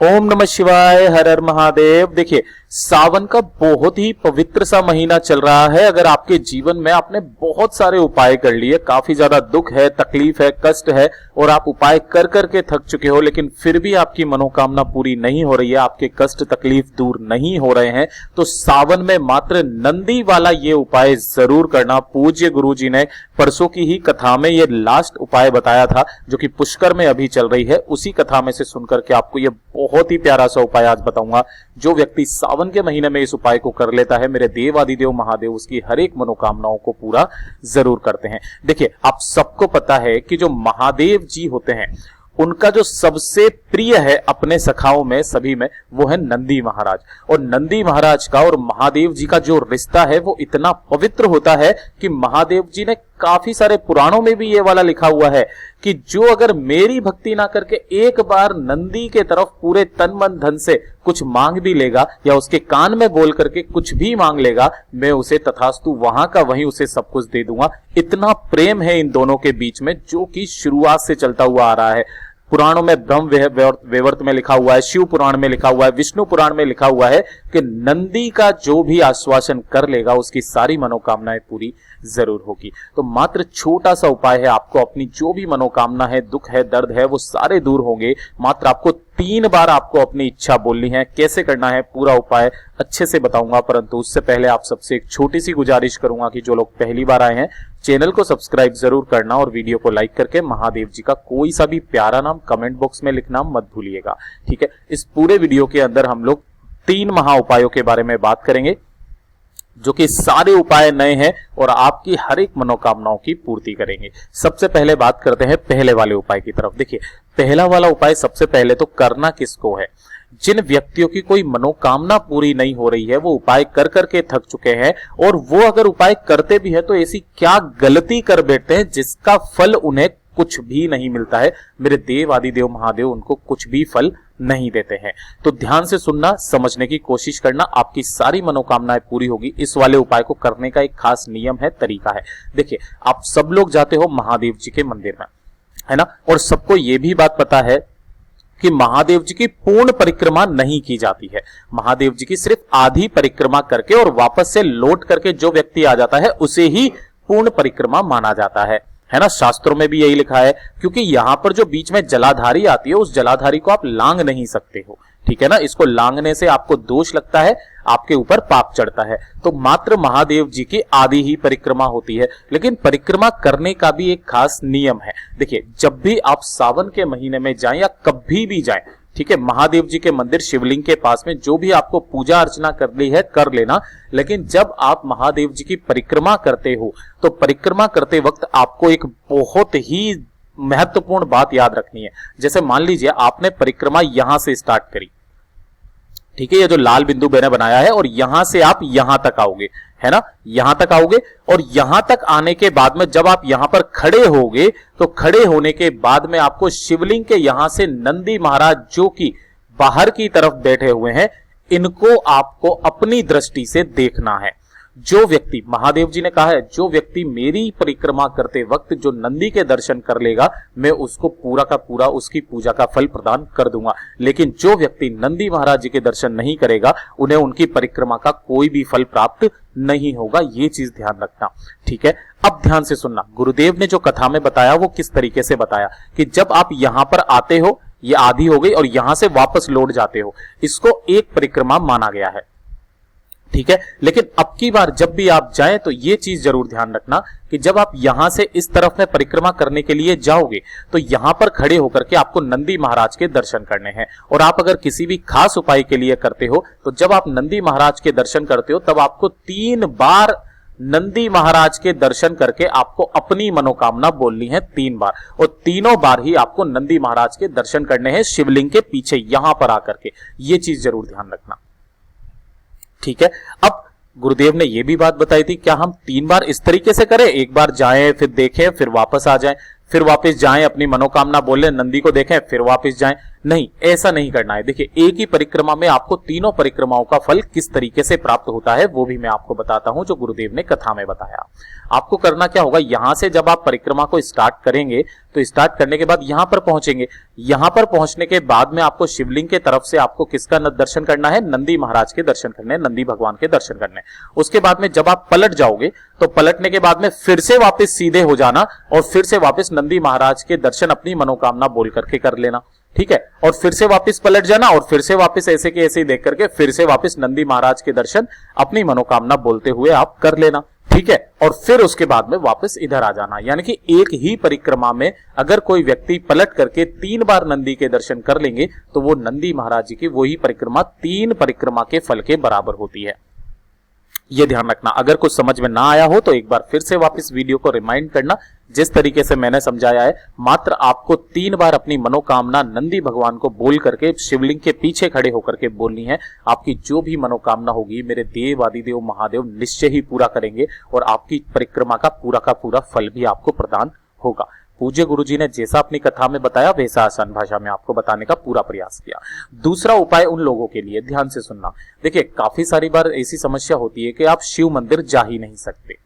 ओम नमः शिवाय, हर हर महादेव। देखिए, सावन का बहुत ही पवित्र सा महीना चल रहा है। अगर आपके जीवन में आपने बहुत सारे उपाय कर लिए, काफी ज्यादा दुख है, तकलीफ है, कष्ट है और आप उपाय कर करके थक चुके हो, लेकिन फिर भी आपकी मनोकामना पूरी नहीं हो रही है, आपके कष्ट तकलीफ दूर नहीं हो रहे हैं, तो सावन में मात्र नंदी वाला ये उपाय जरूर करना। पूज्य गुरु जी ने परसों की ही कथा में ये लास्ट उपाय बताया था, जो कि पुष्कर में अभी चल रही है। उसी कथा में से सुनकर के आपको ये बहुत ही प्यारा सा उपाय आज बताऊंगा। जो व्यक्ति सावन के महीने में इस उपाय को कर लेता है, मेरे देव आदिदेव महादेव उसकी हर एक मनोकामनाओं को पूरा जरूर करते हैं। देखिए, आप सबको पता है कि जो महादेव जी होते हैं, उनका जो सबसे प्रिय है अपने सखाओं में, सभी में, वो है नंदी महाराज। और नंदी महाराज का और महादेव जी का जो रिश्ता है वो इतना पवित्र होता है कि महादेव जी ने काफी सारे पुराणों में भी ये वाला लिखा हुआ है कि जो अगर मेरी भक्ति ना करके एक बार नंदी के तरफ पूरे तन मन धन से कुछ मांग भी लेगा या उसके कान में बोल करके कुछ भी मांग लेगा, मैं उसे तथास्तु वहां का वहीं उसे सब कुछ दे दूंगा। इतना प्रेम है इन दोनों के बीच में, जो कि शुरुआत से चलता हुआ आ रहा है। पुराणों में ब्रह्म वैवर्त में लिखा हुआ है, शिव पुराण में लिखा हुआ है, विष्णु पुराण में लिखा हुआ है कि नंदी का जो भी आश्वासन कर लेगा उसकी सारी मनोकामनाएं पूरी जरूर होगी। तो मात्र छोटा सा उपाय है, आपको अपनी जो भी मनोकामना है, दुख है, दर्द है, वो सारे दूर होंगे। मात्र आपको 3 बार आपको अपनी इच्छा बोलनी है। कैसे करना है पूरा उपाय अच्छे से बताऊंगा, परंतु उससे पहले आप सबसे एक छोटी सी गुजारिश करूंगा कि जो लोग पहली बार आए हैं, चैनल को सब्सक्राइब जरूर करना और वीडियो को लाइक करके महादेव जी का कोई सा भी प्यारा नाम कमेंट बॉक्स में लिखना मत भूलिएगा। ठीक है, इस पूरे वीडियो के अंदर हम लोग 3 महा उपायों के बारे में बात करेंगे, जो कि सारे उपाय नए हैं और आपकी हर एक मनोकामनाओं की पूर्ति करेंगे। सबसे पहले बात करते हैं पहले वाले उपाय की तरफ। देखिए, पहला वाला उपाय सबसे पहले तो करना किसको है? जिन व्यक्तियों की कोई मनोकामना पूरी नहीं हो रही है, वो उपाय कर करके थक चुके हैं, और वो अगर उपाय करते भी है तो ऐसी क्या गलती कर बैठते हैं जिसका फल उन्हें कुछ भी नहीं मिलता है। मेरे देव आदिदेव महादेव उनको कुछ भी फल नहीं देते हैं। तो ध्यान से सुनना, समझने की कोशिश करना, आपकी सारी मनोकामनाएं पूरी होगी। इस वाले उपाय को करने का एक खास नियम है, तरीका है। देखिए, आप सब लोग जाते हो महादेव जी के मंदिर में, है ना, और सबको ये भी बात पता है कि महादेव जी की पूर्ण परिक्रमा नहीं की जाती है। महादेव जी की सिर्फ आधी परिक्रमा करके और वापस से लौट करके जो व्यक्ति आ जाता है उसे ही पूर्ण परिक्रमा माना जाता है ना। शास्त्रों में भी यही लिखा है, क्योंकि यहां पर जो बीच में जलाधारी आती है, उस जलाधारी को आप लांग नहीं सकते हो। ठीक है ना, इसको लांगने से आपको दोष लगता है, आपके ऊपर पाप चढ़ता है। तो मात्र महादेव जी की आधी ही परिक्रमा होती है, लेकिन परिक्रमा करने का भी एक खास नियम है। देखिए, जब भी आप सावन के महीने में जाएं या कभी भी जाएं, ठीक है, महादेव जी के मंदिर शिवलिंग के पास में जो भी आपको पूजा अर्चना करनी है कर लेना, लेकिन जब आप महादेव जी की परिक्रमा करते हो तो परिक्रमा करते वक्त आपको एक बहुत ही महत्वपूर्ण बात याद रखनी है। जैसे मान लीजिए आपने परिक्रमा यहां से स्टार्ट करी, ठीक है, ये जो लाल बिंदु मैंने बनाया है, और यहां से आप यहां तक आओगे, है ना, यहां तक आओगे, और यहां तक आने के बाद में जब आप यहां पर खड़े होगे तो खड़े होने के बाद में आपको शिवलिंग के यहां से नंदी महाराज जो कि बाहर की तरफ बैठे हुए हैं, इनको आपको अपनी दृष्टि से देखना है। जो व्यक्ति, महादेव जी ने कहा है, जो व्यक्ति मेरी परिक्रमा करते वक्त जो नंदी के दर्शन कर लेगा, मैं उसको पूरा का पूरा उसकी पूजा का फल प्रदान कर दूंगा। लेकिन जो व्यक्ति नंदी महाराज जी के दर्शन नहीं करेगा, उन्हें उनकी परिक्रमा का कोई भी फल प्राप्त नहीं होगा। ये चीज ध्यान रखना। ठीक है, अब ध्यान से सुनना, गुरुदेव ने जो कथा में बताया वो किस तरीके से बताया कि जब आप यहां पर आते हो, ये आधी हो गई, और यहां से वापस लौट जाते हो, इसको एक परिक्रमा माना गया है। ठीक है, लेकिन अब की बार जब भी आप जाएं तो ये चीज जरूर ध्यान रखना कि जब आप यहां से इस तरफ में परिक्रमा करने के लिए जाओगे तो यहां पर खड़े होकर के आपको नंदी महाराज के दर्शन करने हैं। और आप अगर किसी भी खास उपाय के लिए करते हो तो जब आप नंदी महाराज के दर्शन करते हो तब आपको 3 बार नंदी महाराज के दर्शन करके आपको अपनी मनोकामना बोलनी है 3 बार, और तीनों बार ही आपको नंदी महाराज के दर्शन करने हैं शिवलिंग के पीछे यहां पर आकर के। ये चीज जरूर ध्यान रखना। ठीक है, अब गुरुदेव ने यह भी बात बताई थी, क्या हम 3 बार इस तरीके से करें, एक बार जाएं फिर देखें फिर वापस आ जाएं, फिर वापस जाएं अपनी मनोकामना बोलें, नंदी को देखें फिर वापस जाएं, नहीं, ऐसा नहीं करना है। देखिए, एक ही परिक्रमा में आपको तीनों परिक्रमाओं का फल किस तरीके से प्राप्त होता है वो भी मैं आपको बताता हूं, जो गुरुदेव ने कथा में बताया। आपको करना क्या होगा, यहां से जब आप परिक्रमा को स्टार्ट करेंगे तो स्टार्ट करने के बाद यहां पर पहुंचेंगे। यहां पर पहुंचने के बाद में आपको शिवलिंग के तरफ से आपको किसका दर्शन करना है, नंदी महाराज के दर्शन करने, नंदी भगवान के दर्शन करने। उसके बाद में जब आप पलट जाओगे तो पलटने के बाद में फिर से वापस सीधे हो जाना और फिर से वापस नंदी महाराज के दर्शन अपनी मनोकामना बोल करके कर लेना। ठीक है, और फिर से वापस पलट जाना और फिर से वापस ऐसे के ऐसे ही देख करके फिर से वापस नंदी महाराज के दर्शन अपनी मनोकामना बोलते हुए आप कर लेना। ठीक है, और फिर उसके बाद में वापस इधर आ जाना। यानी कि एक ही परिक्रमा में अगर कोई व्यक्ति पलट करके 3 बार नंदी के दर्शन कर लेंगे तो वो नंदी महाराज जी की वही परिक्रमा 3 परिक्रमा के फल के बराबर होती है। ये ध्यान रखना। अगर कुछ समझ में ना आया हो तो एक बार फिर से वापस वीडियो को रिमाइंड करना। जिस तरीके से मैंने समझाया है, मात्र आपको 3 बार अपनी मनोकामना नंदी भगवान को बोल करके शिवलिंग के पीछे खड़े होकर के बोलनी है। आपकी जो भी मनोकामना होगी मेरे देव आदिदेव महादेव निश्चय ही पूरा करेंगे और आपकी परिक्रमा का पूरा फल भी आपको प्रदान होगा। पूज्य गुरुजी ने जैसा अपनी कथा में बताया वैसा आसान भाषा में आपको बताने का पूरा प्रयास किया। दूसरा उपाय उन लोगों के लिए, ध्यान से सुनना। देखिए, काफी सारी बार ऐसी समस्या होती है कि आप शिव मंदिर जा ही नहीं सकते।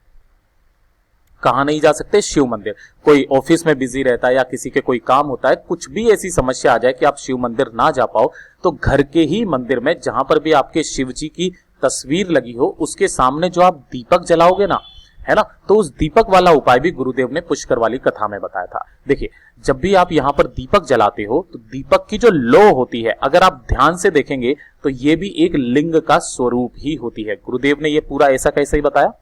कहां नहीं जा सकते? शिव मंदिर। कोई ऑफिस में बिजी रहता है या किसी के कोई काम होता है, कुछ भी ऐसी समस्या आ जाए कि आप शिव मंदिर ना जा पाओ, तो घर के ही मंदिर में जहां पर भी आपके शिव जी की तस्वीर लगी हो उसके सामने जो आप दीपक जलाओगे ना, है ना, तो उस दीपक वाला उपाय भी गुरुदेव ने पुष्कर वाली कथा में बताया था। देखिए, जब भी आप यहां पर दीपक जलाते हो तो दीपक की जो लो होती है, अगर आप ध्यान से देखेंगे तो ये भी एक लिंग का स्वरूप ही होती है। गुरुदेव ने ये पूरा ऐसा कैसे ही बताया,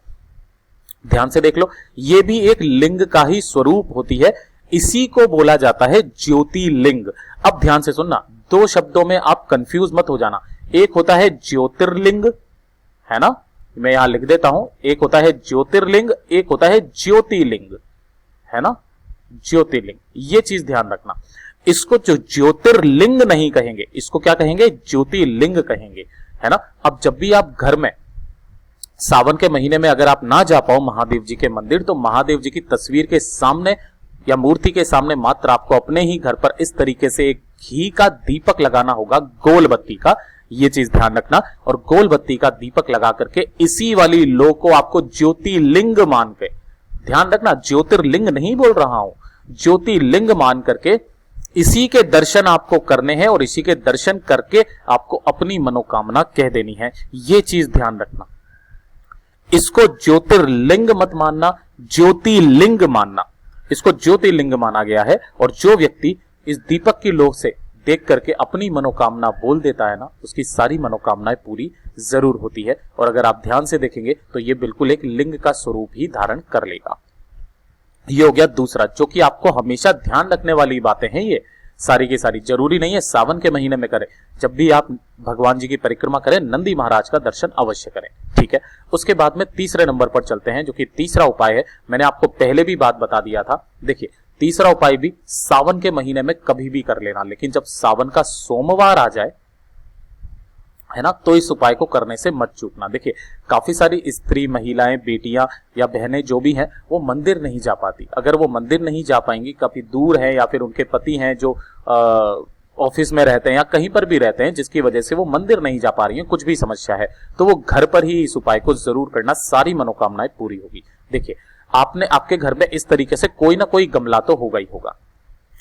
ध्यान से देख लो, ये भी एक लिंग का ही स्वरूप होती है। इसी को बोला जाता है ज्योतिर्लिंग। अब ध्यान से सुनना, 2 शब्दों में आप कंफ्यूज मत हो जाना। एक होता है ज्योतिर्लिंग, है ना, मैं यहां लिख देता हूं, एक होता है ज्योतिर्लिंग, एक होता है ज्योतिर्लिंग, है ना, ज्योतिर्लिंग। ये चीज ध्यान रखना। इसको जो ज्योतिर्लिंग नहीं कहेंगे, इसको क्या कहेंगे, ज्योतिर्लिंग कहेंगे, है ना। अब जब भी आप घर में सावन के महीने में अगर आप ना जा पाओ महादेव जी के मंदिर, तो महादेव जी की तस्वीर के सामने या मूर्ति के सामने मात्र आपको अपने ही घर पर इस तरीके से एक घी का दीपक लगाना होगा, गोल बत्ती का। ये चीज ध्यान रखना। और गोल बत्ती का दीपक लगा करके इसी वाली लो को आपको ज्योतिर्लिंग मान के, ध्यान रखना, ज्योतिर्लिंग नहीं बोल रहा हूं, ज्योतिर्लिंग मान करके इसी के दर्शन आपको करने हैं और इसी के दर्शन करके आपको अपनी मनोकामना कह देनी है। ये चीज ध्यान रखना। इसको ज्योतिर्लिंग मत मानना, ज्योतिर्लिंग मानना। इसको ज्योतिर्लिंग माना गया है। और जो व्यक्ति इस दीपक की लो से देख करके अपनी मनोकामना बोल देता है ना, उसकी सारी मनोकामनाएं पूरी जरूर होती है। और अगर आप ध्यान से देखेंगे तो ये बिल्कुल एक लिंग का स्वरूप ही धारण कर लेगा। ये हो गया दूसरा, जो कि आपको हमेशा ध्यान रखने वाली बातें हैं। ये सारी की सारी जरूरी नहीं है सावन के महीने में करें, जब भी आप भगवान जी की परिक्रमा करें नंदी महाराज का दर्शन अवश्य करें। ठीक है, उसके बाद में तीसरे नंबर पर चलते हैं, जो कि तीसरा उपाय है। मैंने आपको पहले भी बात बता दिया था। देखिए, तीसरा उपाय भी सावन के महीने में कभी भी कर लेना, लेकिन जब सावन का सोमवार आ जाए, है ना, तो इस उपाय को करने से मत चूकना। देखिए, काफी सारी स्त्री, महिलाएं, बेटियां या बहनें जो भी हैं वो मंदिर नहीं जा पाती। अगर वो मंदिर नहीं जा पाएंगी, काफी दूर है या फिर उनके पति हैं जो ऑफिस में रहते हैं या कहीं पर भी रहते हैं, जिसकी वजह से वो मंदिर नहीं जा पा रही हैं, कुछ भी समस्या है, तो वो घर पर ही इस उपाय को जरूर करना, सारी मनोकामनाएं पूरी होगी। देखिए, आपके घर में इस तरीके से कोई ना कोई गमला तो होगा ही होगा,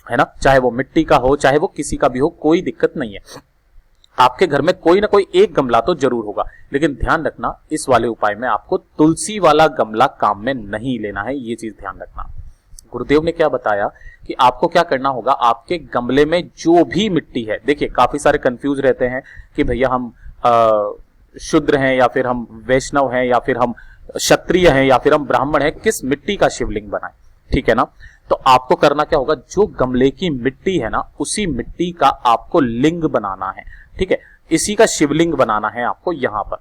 है ना, चाहे वो मिट्टी का हो चाहे वो किसी का भी हो, कोई दिक्कत नहीं है। आपके घर में कोई ना कोई एक गमला तो जरूर होगा, लेकिन ध्यान रखना, इस वाले उपाय में आपको तुलसी वाला गमला काम में नहीं लेना है। ये चीज ध्यान रखना। गुरुदेव ने क्या बताया कि आपको क्या करना होगा, आपके गमले में जो भी मिट्टी है, देखिए काफी सारे कंफ्यूज रहते हैं कि भैया हम शूद्र हैं या फिर हम वैष्णव हैं या फिर हम क्षत्रिय हैं या फिर हम ब्राह्मण हैं, किस मिट्टी का शिवलिंग बनाएं। ठीक है ना, तो आपको करना क्या होगा, जो गमले की मिट्टी है ना, उसी मिट्टी का आपको लिंग बनाना है। ठीक है, इसी का शिवलिंग बनाना है आपको। यहां पर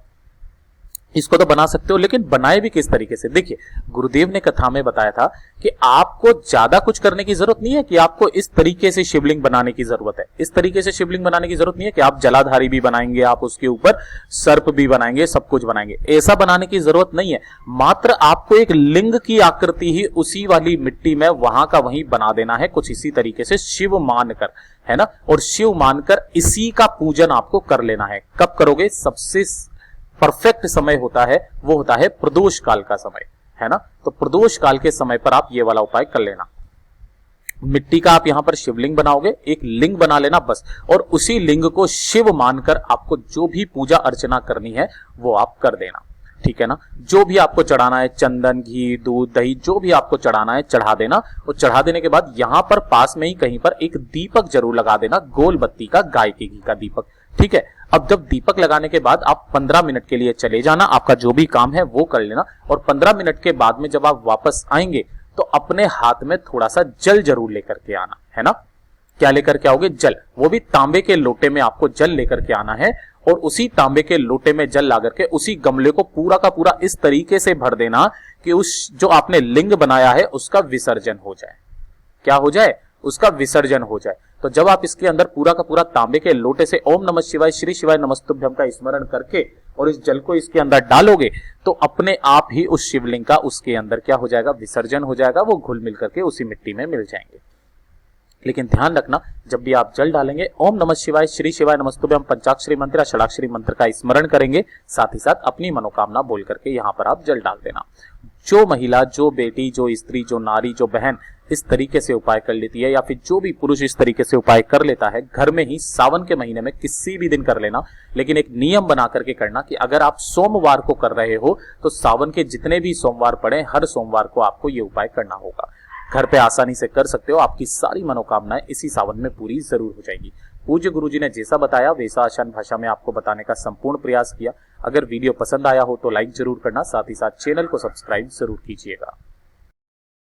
इसको तो बना सकते हो, लेकिन बनाए भी किस तरीके से। देखिए, गुरुदेव ने कथा में बताया था कि आपको ज्यादा कुछ करने की जरूरत नहीं है कि आपको इस तरीके से शिवलिंग बनाने की जरूरत है, इस तरीके से शिवलिंग बनाने की जरूरत नहीं है कि आप जलाधारी भी बनाएंगे, आप उसके ऊपर सर्प भी बनाएंगे, सब कुछ बनाएंगे, ऐसा बनाने की जरूरत नहीं है। मात्र आपको एक लिंग की आकृति ही उसी वाली मिट्टी में वहां का वहीं बना देना है, कुछ इसी तरीके से शिव मानकर, है ना। और शिव मानकर इसी का पूजन आपको कर लेना है। कब करोगे? सबसे परफेक्ट समय होता है, वो होता है प्रदोष काल का समय, है ना। तो प्रदोष काल के समय पर आप ये वाला उपाय कर लेना। मिट्टी का आप यहां पर शिवलिंग बनाओगे, एक लिंग बना लेना बस, और उसी लिंग को शिव मानकर आपको जो भी पूजा अर्चना करनी है वो आप कर देना, ठीक है ना। जो भी आपको चढ़ाना है, चंदन, घी, दूध, दही, जो भी आपको चढ़ाना है चढ़ा देना। और चढ़ा देने के बाद यहां पर पास में ही कहीं पर एक दीपक जरूर लगा देना, गोल बत्ती का, गाय के घी का दीपक, ठीक है। अब जब दीपक लगाने के बाद आप 15 मिनट के लिए चले जाना, आपका जो भी काम है वो कर लेना। और 15 मिनट के बाद में जब आप वापस आएंगे तो अपने हाथ में थोड़ा सा जल जरूर लेकर के आना, है ना। क्या लेकर के आओगे? जल। वो भी तांबे के लोटे में आपको जल लेकर के आना है, और उसी तांबे के लोटे में जल ला करके उसी गमले को पूरा का पूरा इस तरीके से भर देना कि उस जो आपने लिंग बनाया है उसका विसर्जन हो जाए। क्या हो जाए? उसका विसर्जन हो जाए। तो जब आप इसके अंदर पूरा का पूरा तांबे के लोटे से ओम नमः शिवाय, श्री शिवाय नमस्तुभ्यम का स्मरण करके और इस जल को इसके अंदर डालोगे तो अपने आप ही उस शिवलिंग का उसके अंदर क्या हो जाएगा? विसर्जन हो जाएगा। वो घुल मिल करके उसी मिट्टी में मिल जाएंगे। लेकिन ध्यान रखना, जब भी आप जल डालेंगे ओम नमः शिवाय, श्री शिवाय नमस्तुभ्यम पंचाक्षरी मंत्र, षडाक्षरी मंत्र का स्मरण करेंगे, साथ ही साथ अपनी मनोकामना बोल करके यहां पर आप जल डाल देना। जो महिला, जो बेटी, जो स्त्री, जो नारी, जो बहन इस तरीके से उपाय कर लेती है, या फिर जो भी पुरुष इस तरीके से उपाय कर लेता है, घर में ही सावन के महीने में किसी भी दिन कर लेना। लेकिन एक नियम बना करके करना कि अगर आप सोमवार को कर रहे हो तो सावन के जितने भी सोमवार पड़े, हर सोमवार को आपको ये उपाय करना होगा। घर पे आसानी से कर सकते हो, आपकी सारी मनोकामनाएं इसी सावन में पूरी जरूर हो जाएगी। पूज्य गुरुजी ने जैसा बताया वैसा आसान भाषा में आपको बताने का संपूर्ण प्रयास किया। अगर वीडियो पसंद आया हो तो लाइक जरूर करना, साथ ही साथ चैनल को सब्सक्राइब जरूर कीजिएगा।